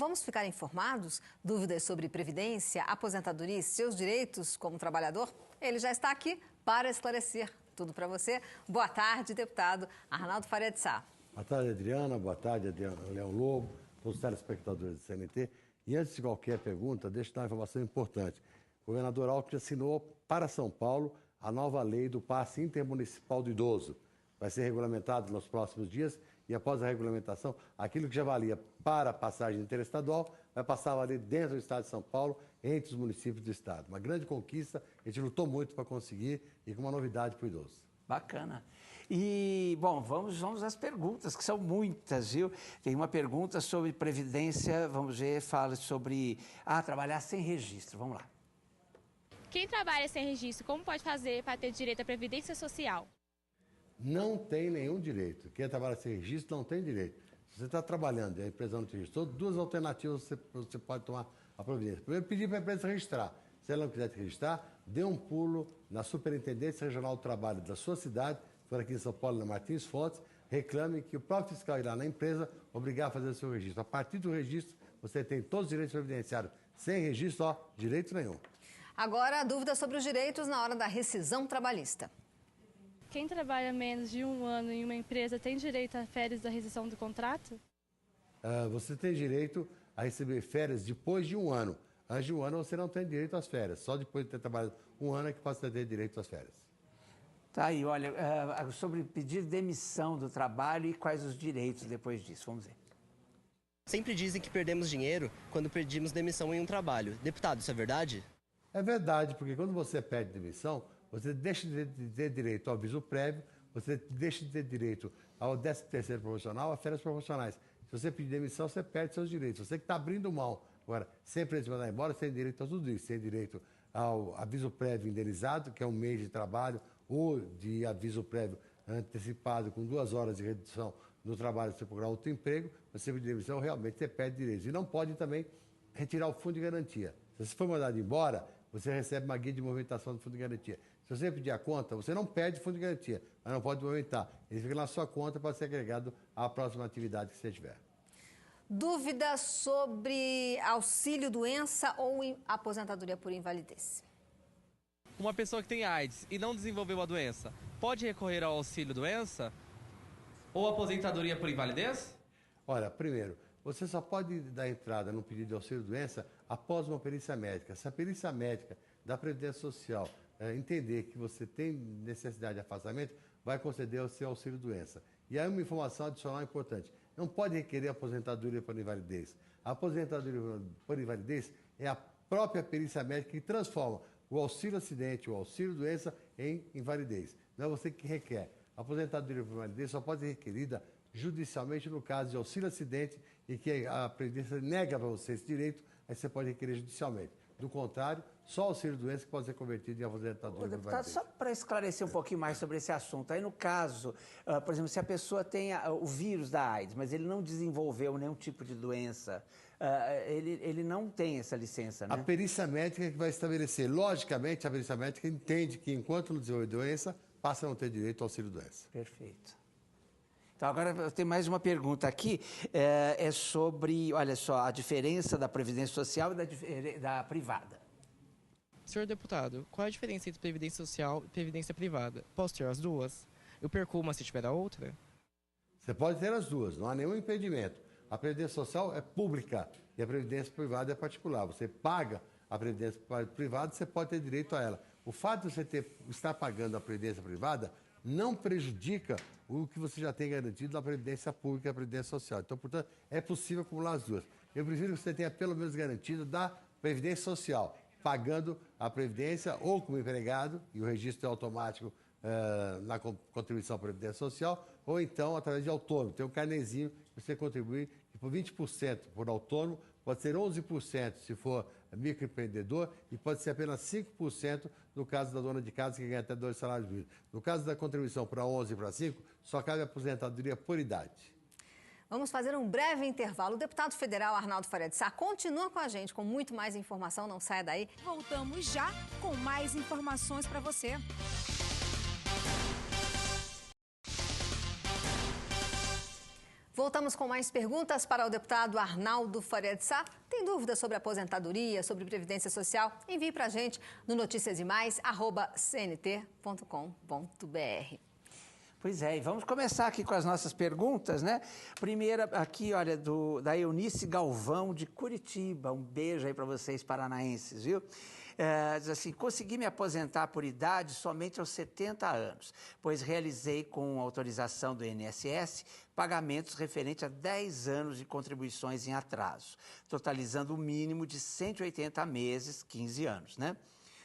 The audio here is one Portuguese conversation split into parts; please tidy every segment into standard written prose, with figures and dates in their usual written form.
Vamos ficar informados? Dúvidas sobre previdência, aposentadoria e seus direitos como trabalhador? Ele já está aqui para esclarecer tudo para você. Boa tarde, deputado Arnaldo Faria de Sá. Boa tarde, Adriana. Boa tarde, Leão Lobo, todos os telespectadores do CNT. E antes de qualquer pergunta, deixa eu dar uma informação importante. O governador Alckmin assinou para São Paulo a nova lei do passe intermunicipal do idoso. Vai ser regulamentado nos próximos dias e, após a regulamentação, aquilo que já valia para a passagem interestadual vai passar a valer dentro do estado de São Paulo, entre os municípios do estado. Uma grande conquista, a gente lutou muito para conseguir e com uma novidade para o idoso. Bacana. E, bom, vamos às perguntas, que são muitas, viu? Tem uma pergunta sobre previdência, vamos ver, fala sobre trabalhar sem registro. Vamos lá. Quem trabalha sem registro, como pode fazer para ter direito à previdência social? Não tem nenhum direito. Quem trabalha sem registro não tem direito. Se você está trabalhando e a empresa não tem registro, duas alternativas você pode tomar a providência. Primeiro, pedir para a empresa registrar. Se ela não quiser te registrar, dê um pulo na Superintendência Regional do Trabalho da sua cidade, for aqui em São Paulo, na Martins Fontes, reclame que o próprio fiscal irá na empresa obrigar a fazer o seu registro. A partir do registro, você tem todos os direitos previdenciários. Sem registro, direito nenhum. Agora, a dúvida sobre os direitos na hora da rescisão trabalhista. Quem trabalha menos de 1 ano em uma empresa tem direito a férias da rescisão do contrato? Você tem direito a receber férias depois de 1 ano. Antes de 1 ano, você não tem direito às férias. Só depois de ter trabalhado 1 ano é que pode ter direito às férias. Tá aí, olha, sobre pedir demissão do trabalho e quais os direitos depois disso. Vamos ver. Sempre dizem que perdemos dinheiro quando pedimos demissão em um trabalho. Deputado, isso é verdade? É verdade, porque quando você pede demissão, você deixa de ter direito ao aviso prévio, você deixa de ter direito ao 13º profissional, a férias profissionais. Se você pedir demissão, você perde seus direitos. Você que está abrindo mão. Agora, sempre de mandar embora, você tem direito a tudo isso. Você tem direito ao aviso prévio indenizado, que é 1 mês de trabalho, ou de aviso prévio antecipado com 2 horas de redução no trabalho, se você procurar outro emprego, você pedir demissão, realmente você perde direitos. E não pode também retirar o fundo de garantia. Se você for mandado embora, você recebe uma guia de movimentação do fundo de garantia. Se você pedir a conta, você não perde fundo de garantia, mas não pode movimentar. Ele fica na sua conta para ser agregado à próxima atividade que você tiver. Dúvida sobre auxílio-doença ou aposentadoria por invalidez. Uma pessoa que tem AIDS e não desenvolveu a doença, pode recorrer ao auxílio-doença ou aposentadoria por invalidez? Olha, primeiro, você só pode dar entrada no pedido de auxílio-doença após uma perícia médica. Se a perícia médica da Previdência Social entender que você tem necessidade de afastamento, vai conceder o seu auxílio-doença. E aí uma informação adicional importante. Não pode requerer aposentadoria por invalidez. A aposentadoria por invalidez é a própria perícia médica que transforma o auxílio-acidente, o auxílio-doença em invalidez. Não é você que requer. A aposentadoria por invalidez só pode ser requerida judicialmente no caso de auxílio-acidente e que a Previdência nega para você esse direito, aí você pode requerer judicialmente. Do contrário, só o auxílio-doença que pode ser convertido em aposentadoria. Deputado, só para esclarecer um pouquinho mais sobre esse assunto, aí no caso, por exemplo, se a pessoa tem o vírus da AIDS, mas ele não desenvolveu nenhum tipo de doença, ele não tem essa licença, né? A perícia médica é que vai estabelecer. Logicamente, a perícia médica entende que enquanto não desenvolver doença, passa a não ter direito ao auxílio-doença. Perfeito. Então, agora eu tenho mais uma pergunta aqui, é sobre, olha só, a diferença da Previdência Social e da privada. Senhor deputado, qual é a diferença entre Previdência Social e Previdência Privada? Posso ter as duas? Eu perco uma se tiver a outra? Você pode ter as duas, não há nenhum impedimento. A Previdência Social é pública e a Previdência Privada é particular. Você paga a Previdência Privada, você pode ter direito a ela. O fato de você estar pagando a Previdência Privada não prejudica o que você já tem garantido na Previdência Pública e a Previdência Social. Então, portanto, é possível acumular as duas. Eu prefiro que você tenha pelo menos garantido da Previdência Social, pagando a Previdência ou como empregado, e o registro é automático na contribuição à Previdência Social, ou então através de autônomo. Tem um carnezinho que você contribui por 20% por autônomo, pode ser 11% se for microempreendedor e pode ser apenas 5% no caso da dona de casa que ganha até 2 salários mínimos. No caso da contribuição para 11 e para 5, só cabe a aposentadoria por idade. Vamos fazer um breve intervalo. O deputado federal Arnaldo Faria de Sá continua com a gente com muito mais informação, não saia daí. Voltamos já com mais informações para você. Voltamos com mais perguntas para o deputado Arnaldo Faria de Sá. Tem dúvidas sobre aposentadoria, sobre previdência social? Envie para a gente no noticiasdemais@cnt.com.br. Pois é, e vamos começar aqui com as nossas perguntas, né? Primeira aqui, olha, da Eunice Galvão, de Curitiba. Um beijo aí para vocês paranaenses, viu? Diz assim, consegui me aposentar por idade somente aos 70 anos, pois realizei com autorização do INSS pagamentos referentes a 10 anos de contribuições em atraso, totalizando o mínimo de 180 meses, 15 anos, né?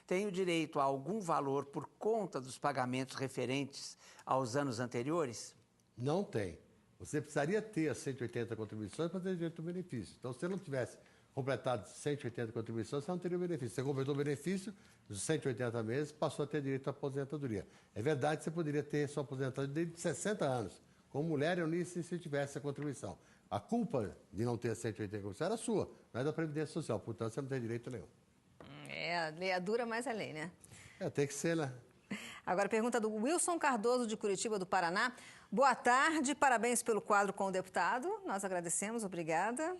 Tenho direito a algum valor por conta dos pagamentos referentes aos anos anteriores? Não tem. Você precisaria ter as 180 contribuições para ter direito ao benefício. Então, se você não tivesse completado 180 contribuições, você não teria o benefício. Você completou o benefício, dos 180 meses, passou a ter direito à aposentadoria. É verdade que você poderia ter sua aposentadoria de 60 anos. Como mulher, eu nem sei se tivesse a contribuição. A culpa de não ter 180 contribuições era sua, não é da Previdência Social. Portanto, você não tem direito nenhum. A lei é dura, mas é lei, né? Tem que ser, né? Agora, pergunta do Wilson Cardoso, de Curitiba, do Paraná. Boa tarde, parabéns pelo quadro com o deputado. Nós agradecemos, obrigada.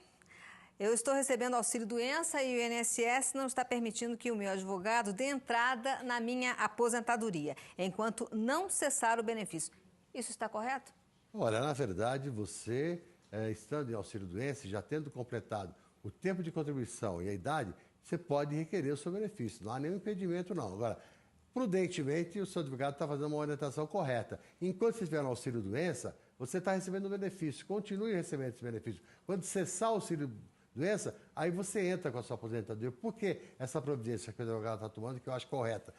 Eu estou recebendo auxílio-doença e o INSS não está permitindo que o meu advogado dê entrada na minha aposentadoria, enquanto não cessar o benefício. Isso está correto? Olha, na verdade, você, estando em auxílio-doença, já tendo completado o tempo de contribuição e a idade, você pode requerer o seu benefício. Não há nenhum impedimento, não. Agora, prudentemente, o seu advogado está fazendo uma orientação correta. Enquanto você estiver no auxílio-doença, você está recebendo o benefício. Continue recebendo esse benefício. Quando cessar o auxílio-doença, aí você entra com a sua aposentadoria. Por que essa providência que o advogado está tomando, que eu acho correta?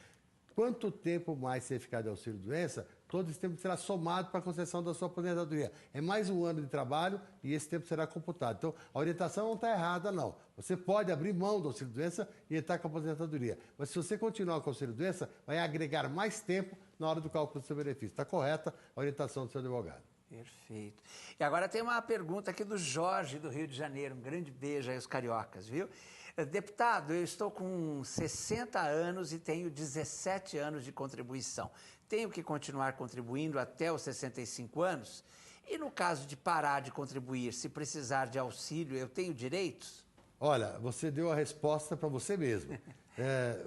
Quanto tempo mais você ficar de auxílio-doença, todo esse tempo será somado para a concessão da sua aposentadoria. É mais um ano de trabalho e esse tempo será computado. Então, a orientação não está errada, não. Você pode abrir mão do auxílio-doença e entrar com a aposentadoria. Mas se você continuar com o auxílio-doença, vai agregar mais tempo na hora do cálculo do seu benefício. Está correta a orientação do seu advogado. Perfeito. E agora tem uma pergunta aqui do Jorge, do Rio de Janeiro. Um grande beijo aí aos cariocas, viu? Deputado, eu estou com 60 anos e tenho 17 anos de contribuição. Tenho que continuar contribuindo até os 65 anos? E no caso de parar de contribuir, se precisar de auxílio, eu tenho direitos? Olha, você deu a resposta para você mesmo.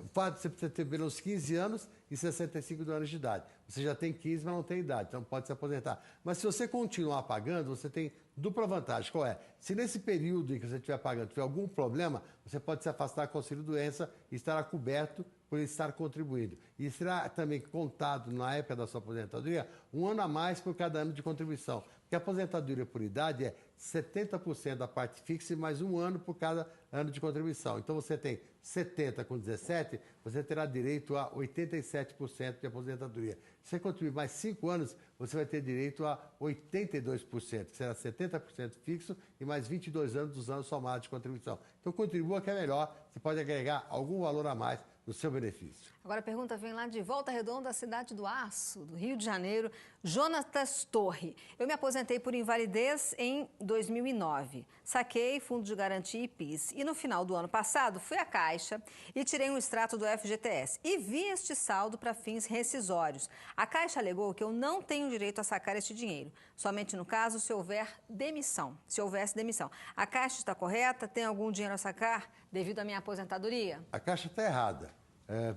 O fato de você precisa ter menos 15 anos e 65 anos de idade. Você já tem 15, mas não tem idade, então pode se aposentar. Mas se você continuar pagando, você tem dupla vantagem. Qual é? Se nesse período em que você estiver pagando tiver algum problema, você pode se afastar com auxílio-doença e estará coberto por estar contribuindo. E será também contado, na época da sua aposentadoria, um ano a mais por cada ano de contribuição. Porque a aposentadoria por idade é 70% da parte fixa e mais um ano por cada ano de contribuição. Então você tem 70 com 17, você terá direito a 87% de aposentadoria. Se você contribuir mais 5 anos, você vai ter direito a 82%, que será 70% fixo e mais 22 anos dos anos somados de contribuição. Então contribua que é melhor, você pode agregar algum valor a mais no seu benefício. Agora a pergunta vem lá de Volta Redonda, cidade do Aço, do Rio de Janeiro. Jonatas Torre. Eu me aposentei por invalidez em 2009. Saquei fundo de garantia e PIS. E no final do ano passado, fui à Caixa e tirei um extrato do FGTS. E vi este saldo para fins rescisórios. A Caixa alegou que eu não tenho direito a sacar este dinheiro. Somente no caso se houver demissão. Se houvesse demissão. A Caixa está correta? Tem algum dinheiro a sacar devido à minha aposentadoria? A Caixa está errada.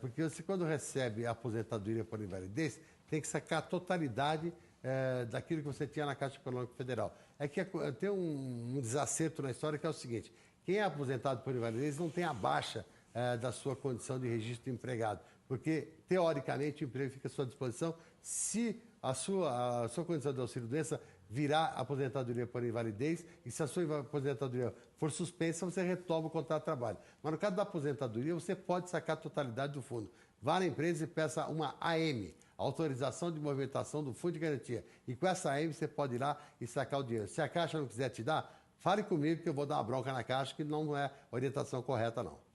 Porque você, quando recebe a aposentadoria por invalidez, tem que sacar a totalidade daquilo que você tinha na Caixa Econômica Federal. É que tem um desacerto na história que é o seguinte: quem é aposentado por invalidez não tem a baixa da sua condição de registro de empregado, porque, teoricamente, o emprego fica à sua disposição se a sua condição de auxílio-doença virar aposentadoria por invalidez, e se a sua aposentadoria for suspensa, você retoma o contrato de trabalho. Mas no caso da aposentadoria, você pode sacar a totalidade do fundo. Vá na empresa e peça uma AM, autorização de movimentação do fundo de garantia. E com essa AM você pode ir lá e sacar o dinheiro. Se a Caixa não quiser te dar, fale comigo que eu vou dar uma bronca na Caixa, que não é orientação correta, não.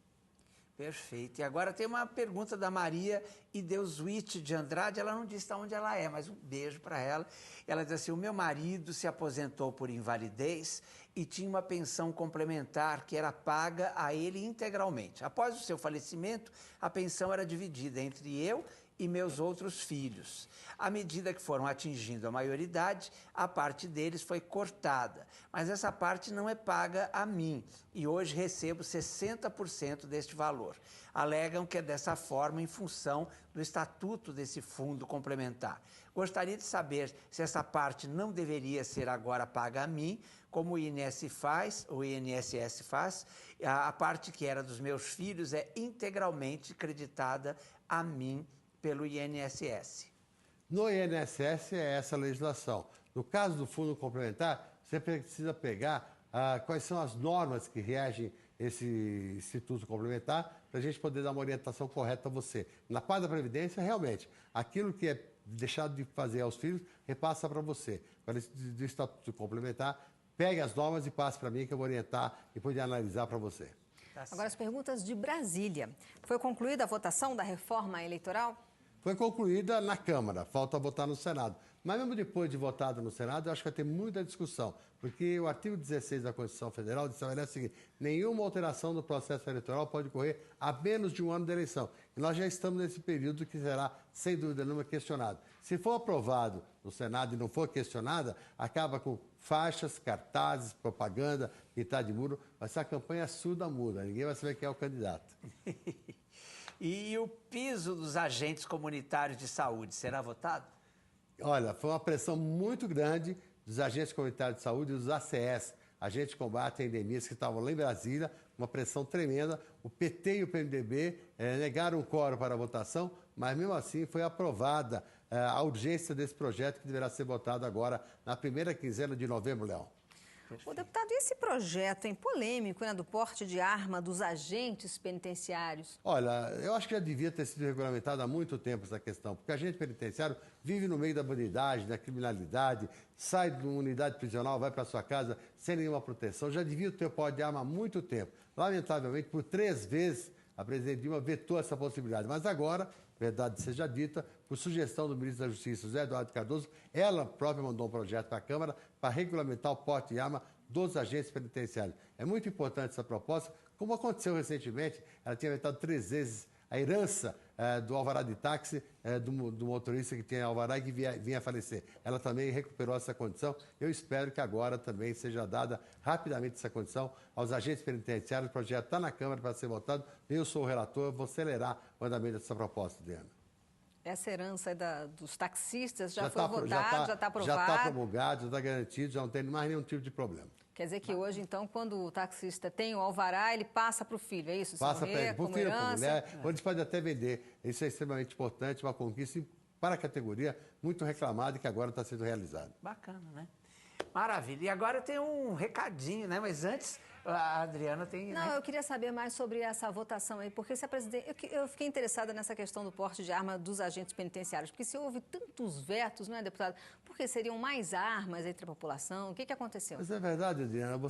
Perfeito. E agora tem uma pergunta da Maria Ideusuite de Andrade. Ela não disse onde ela é, mas um beijo para ela. Ela diz assim: o meu marido se aposentou por invalidez e tinha uma pensão complementar que era paga a ele integralmente. Após o seu falecimento, a pensão era dividida entre eu e meus outros filhos. À medida que foram atingindo a maioridade, a parte deles foi cortada, mas essa parte não é paga a mim e hoje recebo 60% deste valor. Alegam que é dessa forma em função do estatuto desse fundo complementar. Gostaria de saber se essa parte não deveria ser agora paga a mim, como o INSS faz, a parte que era dos meus filhos é integralmente creditada a mim pelo INSS. No INSS é essa legislação. No caso do fundo complementar, você precisa pegar quais são as normas que regem esse instituto complementar para a gente poder dar uma orientação correta a você. Na parte da Previdência, realmente, aquilo que é deixado de fazer aos filhos, repassa para você. Para esse do estatuto complementar, pegue as normas e passe para mim que eu vou orientar e poder analisar para você. Agora as perguntas de Brasília. Foi concluída a votação da reforma eleitoral? Foi concluída na Câmara, falta votar no Senado. Mas mesmo depois de votado no Senado, eu acho que vai ter muita discussão, porque o artigo 16 da Constituição Federal estabelece o seguinte: nenhuma alteração do processo eleitoral pode ocorrer a menos de um ano da eleição. E nós já estamos nesse período que será, sem dúvida nenhuma, questionado. Se for aprovado no Senado e não for questionada, acaba com faixas, cartazes, propaganda, pintar de muro, vai ser a campanha surda-muda, ninguém vai saber quem é o candidato. E o piso dos agentes comunitários de saúde será votado? Olha, foi uma pressão muito grande dos agentes comunitários de saúde e dos ACS, agentes de combate a endemias, que estavam lá em Brasília, uma pressão tremenda. O PT e o PMDB negaram o quórum para a votação, mas mesmo assim foi aprovada a urgência desse projeto, que deverá ser votado agora na primeira quinzena de novembro, Leão. O deputado, e esse projeto polêmico, do porte de arma dos agentes penitenciários? Olha, eu acho que já devia ter sido regulamentado há muito tempo essa questão, porque o agente penitenciário vive no meio da bandidagem, da criminalidade, sai de uma unidade prisional, vai para sua casa sem nenhuma proteção. Já devia ter porte de arma há muito tempo. Lamentavelmente, por 3 vezes, a presidente Dilma vetou essa possibilidade. Mas agora, verdade seja dita, por sugestão do ministro da Justiça, José Eduardo Cardoso, ela própria mandou um projeto para a Câmara para regulamentar o porte de arma dos agentes penitenciários. É muito importante essa proposta, como aconteceu recentemente, ela tinha vetado 3 vezes a herança do alvará de táxi do motorista que tinha alvará e que vinha a falecer. Ela também recuperou essa condição. Eu espero que agora também seja dada rapidamente essa condição aos agentes penitenciários. O projeto está na Câmara para ser votado. Eu sou o relator, vou acelerar o andamento dessa proposta, Diana. Essa herança dos taxistas já foi votada, já está aprovado? Já está promulgado, já está garantido, já não tem mais nenhum tipo de problema. Quer dizer que hoje, então, quando o taxista tem o alvará, ele passa para o filho, é isso? Passa para ele, para o filho, para a mulher, É. onde pode até vender. Isso é extremamente importante, uma conquista para a categoria muito reclamada e que agora está sendo realizada. Bacana, né? Maravilha. E agora tem um recadinho, né? Mas antes, a Adriana tem... Não, né? eu queria saber mais sobre essa votação aí, porque se a presidente... Eu fiquei interessada nessa questão do porte de arma dos agentes penitenciários, porque se houve tantos vetos, não é, deputado? Porque seriam mais armas entre a população? O que aconteceu? Mas é verdade, Adriana,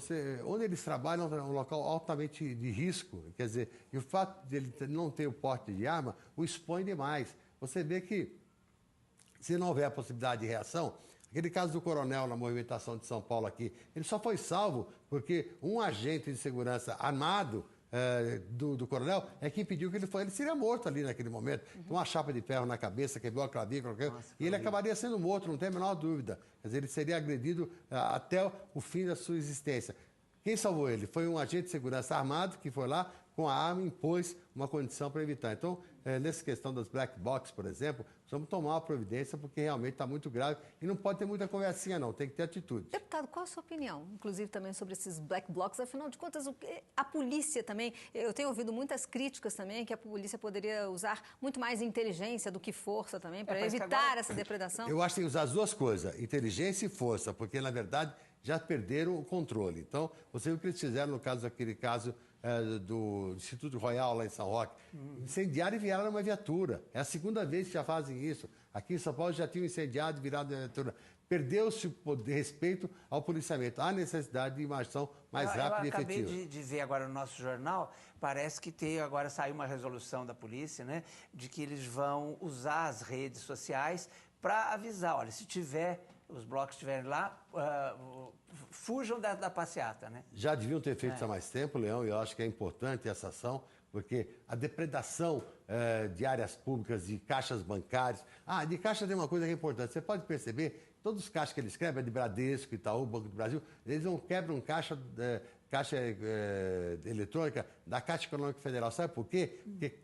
onde eles trabalham é um local altamente de risco, quer dizer, e o fato de ele não ter o porte de arma o expõe demais. Você vê que, se não houver a possibilidade de reação, aquele caso do coronel na movimentação de São Paulo aqui, ele só foi salvo porque um agente de segurança armado do coronel é que impediu que ele seria morto ali naquele momento. Uma chapa de ferro na cabeça, quebrou a clavícula, e ele acabaria sendo morto, não tem a menor dúvida. Quer dizer, ele seria agredido até o fim da sua existência. Quem salvou ele? Foi um agente de segurança armado que foi lá com a arma e impôs uma condição para evitar. Então, nessa questão das black box, por exemplo, precisamos tomar uma providência porque realmente está muito grave e não pode ter muita conversinha não, tem que ter atitude. Deputado, qual a sua opinião, inclusive também sobre esses black blocs? Afinal de contas, a polícia também, eu tenho ouvido muitas críticas também que a polícia poderia usar muito mais inteligência do que força também para evitar essa depredação. Eu acho que tem que usar as duas coisas, inteligência e força, porque na verdade já perderam o controle. Então, você viu o que eles fizeram no caso daquele caso do Instituto Royal lá em São Roque. Incendiaram e viraram uma viatura. É a segunda vez que já fazem isso. Aqui em São Paulo já tinham incendiado e virado uma viatura. Perdeu-se o respeito ao policiamento. Há necessidade de uma ação mais rápida e efetiva. Eu acabei de ver agora no nosso jornal, parece que agora saiu uma resolução da polícia, né, de que eles vão usar as redes sociais para avisar, olha, se os blocos estiverem lá, fujam da passeata, né? Já deviam ter feito isso há mais tempo, Leão, e eu acho que é importante essa ação, porque a depredação de áreas públicas, de caixas bancárias... De caixa tem uma coisa que é importante. Você pode perceber, todos os caixas que ele escreve, de Bradesco, Itaú, Banco do Brasil, eles não quebram caixa eletrônica da Caixa Econômica Federal. Sabe por quê? Porque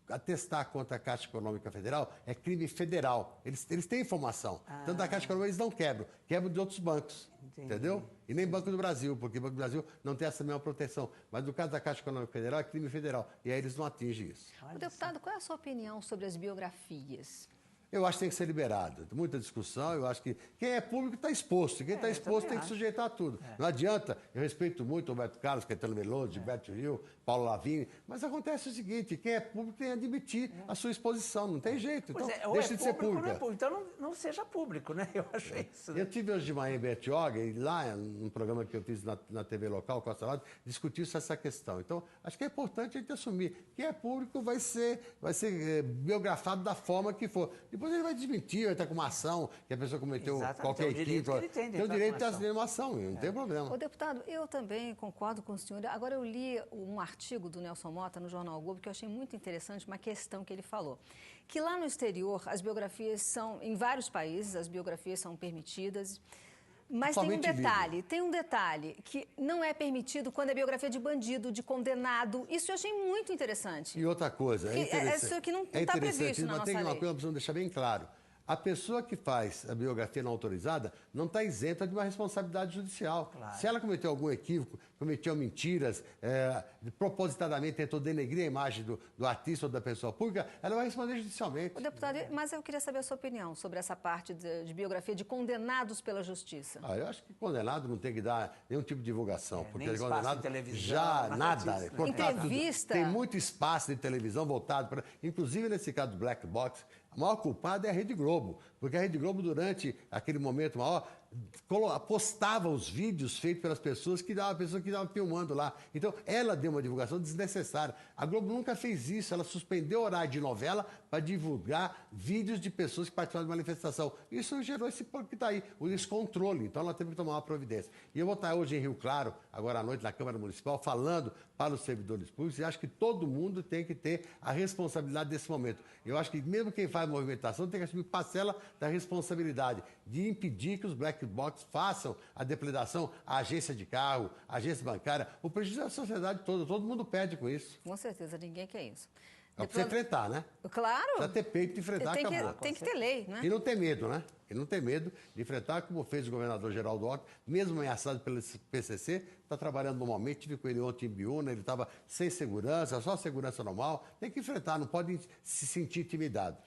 atestar contra a Caixa Econômica Federal é crime federal. Eles têm informação. Tanto da Caixa Econômica eles não quebram de outros bancos. Entendi. Entendeu? E nem Banco do Brasil, porque o Banco do Brasil não tem essa mesma proteção. Mas no caso da Caixa Econômica Federal é crime federal. E aí eles não atingem isso. O deputado, qual é a sua opinião sobre as biografias? Eu acho que tem que ser liberado. Muita discussão, eu acho que quem é público está exposto. Quem está exposto tem que sujeitar a tudo. Não adianta, eu respeito muito o Roberto Carlos, Caetano Veloso, Gilberto Gil, Paulo Lavigne, mas acontece o seguinte, quem é público tem que admitir a sua exposição, não tem jeito. Então, deixa de ser pública. Então não seja público, né? Eu acho isso. Né? Eu tive hoje de manhã em Bertioga, e lá, num programa que eu fiz na TV local, Costa Lado, discutiu essa questão. Então, acho que é importante a gente assumir. Quem é público vai ser biografado da forma que for. Depois ele vai desmentir, vai estar com uma ação que a pessoa cometeu qualquer equívoco. Tem o direito de ter uma ação, não tem problema. Ô, deputado, eu também concordo com o senhor. Agora, eu li um artigo do Nelson Mota no Jornal o Globo que eu achei muito interessante, uma questão que ele falou. Que lá no exterior, as biografias são, em vários países, as biografias são permitidas. Mas tem um detalhe que não é permitido quando é biografia de bandido, de condenado. Isso eu achei muito interessante. E outra coisa, Isso que não está previsto na nossa lei. Mas tem uma coisa que precisamos deixar bem claro. A pessoa que faz a biografia não autorizada não está isenta de uma responsabilidade judicial. Claro. Se ela cometeu algum equívoco, cometeu mentiras, propositadamente tentou denegrir a imagem do artista ou da pessoa pública, ela vai responder judicialmente. O deputado, mas eu queria saber a sua opinião sobre essa parte de biografia de condenados pela justiça. Eu acho que condenado não tem que dar nenhum tipo de divulgação, porque nem condenado de televisão, já nada. Entrevista. Tem muito espaço de televisão voltado para... Inclusive, nesse caso do Black Box, a maior culpada é a Rede Globo, porque a Rede Globo, durante aquele momento maior, postava os vídeos feitos pelas pessoas que estavam filmando lá. Então, ela deu uma divulgação desnecessária. A Globo nunca fez isso, ela suspendeu o horário de novela para divulgar vídeos de pessoas que participaram de manifestação. Isso gerou esse que está aí, o descontrole. Então, ela teve que tomar uma providência. E eu vou estar hoje em Rio Claro, agora à noite, na Câmara Municipal, falando para os servidores públicos, e acho que todo mundo tem que ter a responsabilidade desse momento. Eu acho que mesmo quem faz movimentação tem que assumir parcela da responsabilidade de impedir que os black box façam a depredação à agência de carro, à agência bancária. O prejuízo da sociedade toda, todo mundo perde com isso. Com certeza, ninguém quer isso. É pra você enfrentar, né? Claro. Precisa ter peito de enfrentar, acabou. Tem que ter lei, né? E não ter medo, né? E não ter medo de enfrentar, como fez o governador Geraldo Alckmin, mesmo ameaçado pelo PCC, está trabalhando normalmente, tive com ele ontem em Biúna, ele estava sem segurança, só segurança normal. Tem que enfrentar, não pode se sentir intimidado.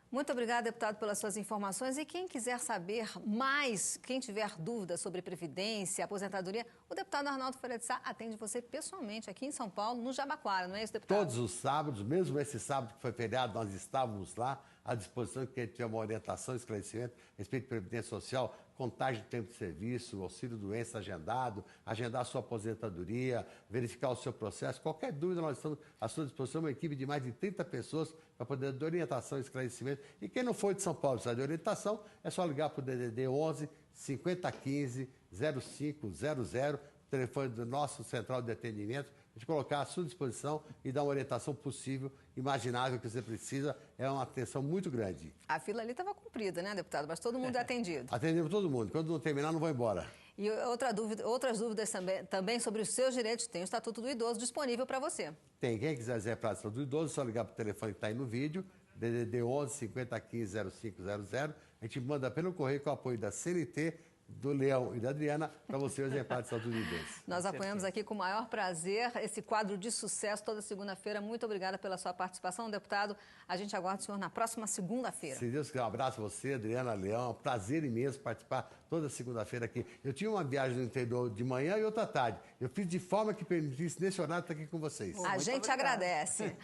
Muito obrigada, deputado, pelas suas informações. E quem quiser saber mais, quem tiver dúvidas sobre previdência, aposentadoria, o deputado Arnaldo Faria de Sá atende você pessoalmente aqui em São Paulo, no Jabaquara, não é isso, deputado? Todos os sábados, mesmo esse sábado que foi feriado, nós estávamos lá à disposição que tiver uma orientação, esclarecimento, respeito à previdência social, contagem de tempo de serviço, auxílio doença agendado, agendar a sua aposentadoria, verificar o seu processo. Qualquer dúvida, nós estamos à sua disposição, uma equipe de mais de 30 pessoas para poder dar orientação e esclarecimento. E quem não for de São Paulo precisa de orientação, é só ligar para o DDD 11 5015 0500, telefone do nosso central de atendimento, a gente colocar à sua disposição e dar uma orientação possível, imaginável que você precisa, é uma atenção muito grande. A fila ali estava cumprida, né, deputado? Mas todo mundo é atendido. Atendemos todo mundo. Quando não terminar, não vou embora. E outras dúvidas também sobre os seus direitos, tem o Estatuto do Idoso disponível para você. Tem. Quem quiser dizer para o Estatuto do Idoso, é só ligar para o telefone que está aí no vídeo, DDD 11 5015 0500. A gente manda pelo correio com o apoio da CNT, do Leão e da Adriana, para você o exemplar de Estatuto do Idoso. Nós apoiamos aqui com o maior prazer esse quadro de sucesso toda segunda-feira. Muito obrigada pela sua participação, deputado. A gente aguarda o senhor na próxima segunda-feira. Se Deus quiser, um abraço a você, Adriana, Leão. É um prazer imenso participar toda segunda-feira aqui. Eu tinha uma viagem no interior de manhã e outra tarde. Eu fiz de forma que permitisse, nesse horário, estar aqui com vocês. A gente agradece.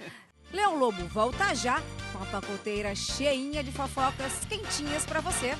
Leão Lobo volta já com a pacoteira cheinha de fofocas quentinhas para você.